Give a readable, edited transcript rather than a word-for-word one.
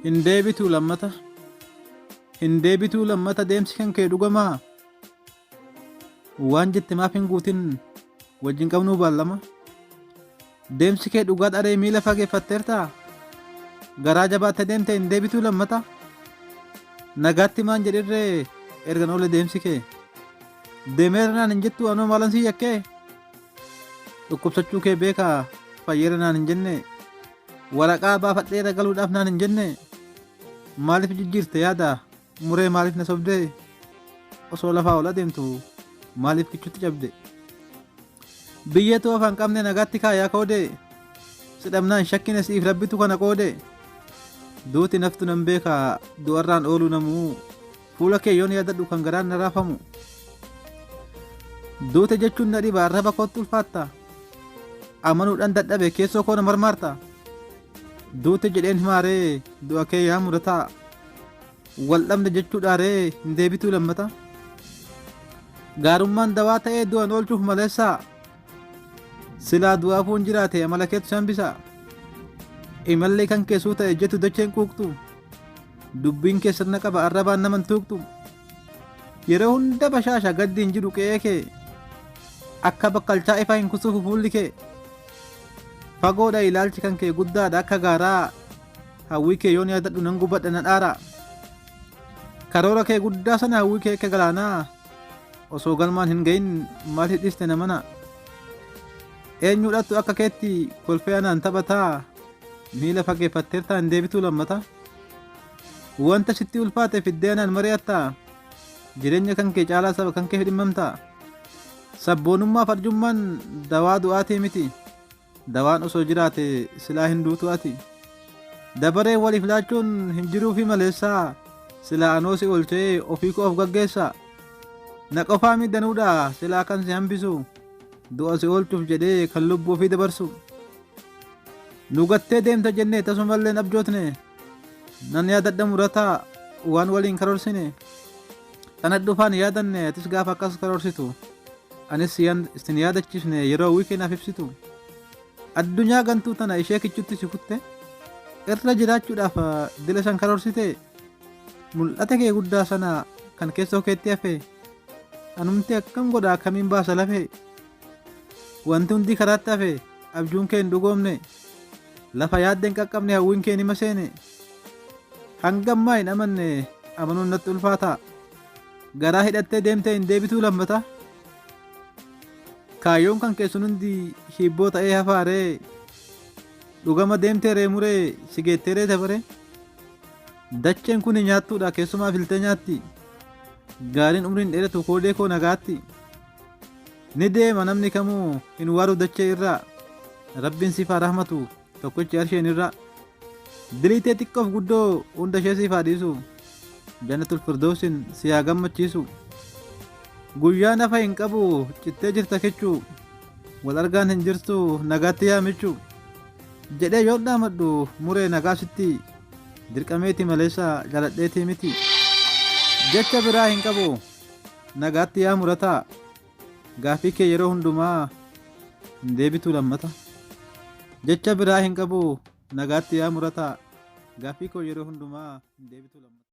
Hin deebituu lammata deemsi kan kee dhugamaa? Waan jette maaf hin guutin wajjin qabnuu baallama? Deemsi kee dhugaa dharee miila fageeffatteertaa? Garaa jabaatte deemte hin deebituu lammata? Nagaatti maan jedhirree ergan oole deemsi kee? Deemeera hin jettu anoo maalan si yakkee? Dhukkubsachuu kee beekaa fayyeera naan hin jenne? Waraqaa baafadheera galuudhaaf naan hin jenne? Maaliif jijjiirte yaada? Muree maaliif na sobdee? Osoo lafaa ol adeemtu maaliif kichutti cabde? Biyyeetu afaan qabne nagaatti kaayaa koode? Sidhamnaan shakkine siif rabbitu kana qoode? Duuti naftu nan beekaa du'arraan ooluu namuu fuula kee yoon yaadadhu kan garaan na raafamu. Duute jechuun na dhiba arraba kootti ulfaatta? Amanuudhaan dadhabe keessoo koo na marmaarta? Duute jedheen himaaree du'a kee yaa murataa? Wal dhabne jechuudhaaree hin deebituu lammata? Gaarummaan dawaa ta'ee du'an oolchuuf maleessaa? Silaa du'aafuun jiraate amala keetu shambisaa? Imallee kan keessuu ta'e jettu dacheen quuqtu? Dubbiin kee sirna qaba arrabaan naman tuuqtu? Yeroo hunda bashaasha gaddi hin jiru qe'ee kee? Akka bakkalchaa ifaa hin kusuufu fuulli kee? Fagoodha ilaalchi kan kee guddaadha akka gaaraa? Hawwii kee yoon yaadadhu nan gubadha na dhaara? Karoora kee guddaa sana hawwii kee akka galaanaa? Osoo galmaan hin gahin maal hidhiste namana? Eenyuudhattu akka keetti kolfee anaan taphataa? Miila fageeffatteertaa hin deebituu lammata? Wanta sitti ulfaate fiddee anaan mari'attaa? Jireenya kan kee caalaa saba kan kee dhimmamtaa? Sabboonummaaf arjummaan dawaa du'aatii miti? Dawaan osoo jiraate silaa hin duutu ati? Dabaree waliif laachuun hin jiruufi maleessaa? Silaa anoo si oolchee ofii koo of gaggeessaa? Na qofaa middanuudha silaa kan si hambisu? Du'a si oolchuuf jedhee kan lubbuu ofii dabarsu? Nu gattee deemta jennee tasumallee hin abjootne? Nan yaadadha murataa waan waliin karoorsine? Kana dhufaan yaadanne atis gaafa akkas karoorsitu? Anis sin yaadachiifne yeroo hawwii keenyaaf ibsitu? Addunyaa gantuu tana ishee kichutti si kutte? Irra jiraachuudhaaf dila san karoorsite? Mul'ata kee guddaa sana kan keessoo keetti hafe? Anumti akkam godha akkamiin baasa lafee? Wanti hundi karaatti hafe abjuun kee hin dhugoomne? Lafa yaadde hin qaqqabne hawwiin kee nima seene? Hangammaa hin amanne amanuun natti ulfaata? Garaa hidhattee deemtee hin deebituu lammata? Kaayyoon kan keessun hundi hibboo ta'ee hafaaree? Dhugama deemtee reemuree si geetteeree dabaree? Dacheen kun nyaattuudha keessumaa filtee nyaatti? Gaariin umriin dheeratu koodee koo nagaatti? Ni deema namni kamuu hin waaru dachee irraa? Rabbiin siif haa rahmatu tokkichi arsheen irraa? Diliitee xiqqoof guddoo hunda ishee siif haa dhiisu? Jannatul firdoosin si haa gammachiisu? Guyyaa nafa hin qabu cittee jirta kichuu? Wal argaan hin jirtu nagaatti yaa michuu? Jedhee yoon dhaamadhu muree nagaa sitti? Dirqameeti maleessa jaladheetii miti? Jecha biraa hin qabu nagaatti yaa murataa? Gaaffii kee yeroo hundumaa hin deebituu lammata? Jecha biraa hin qabu nagaatti yaa murataa? Gaaffii koo yeroo hundumaa hin deebituu lammata?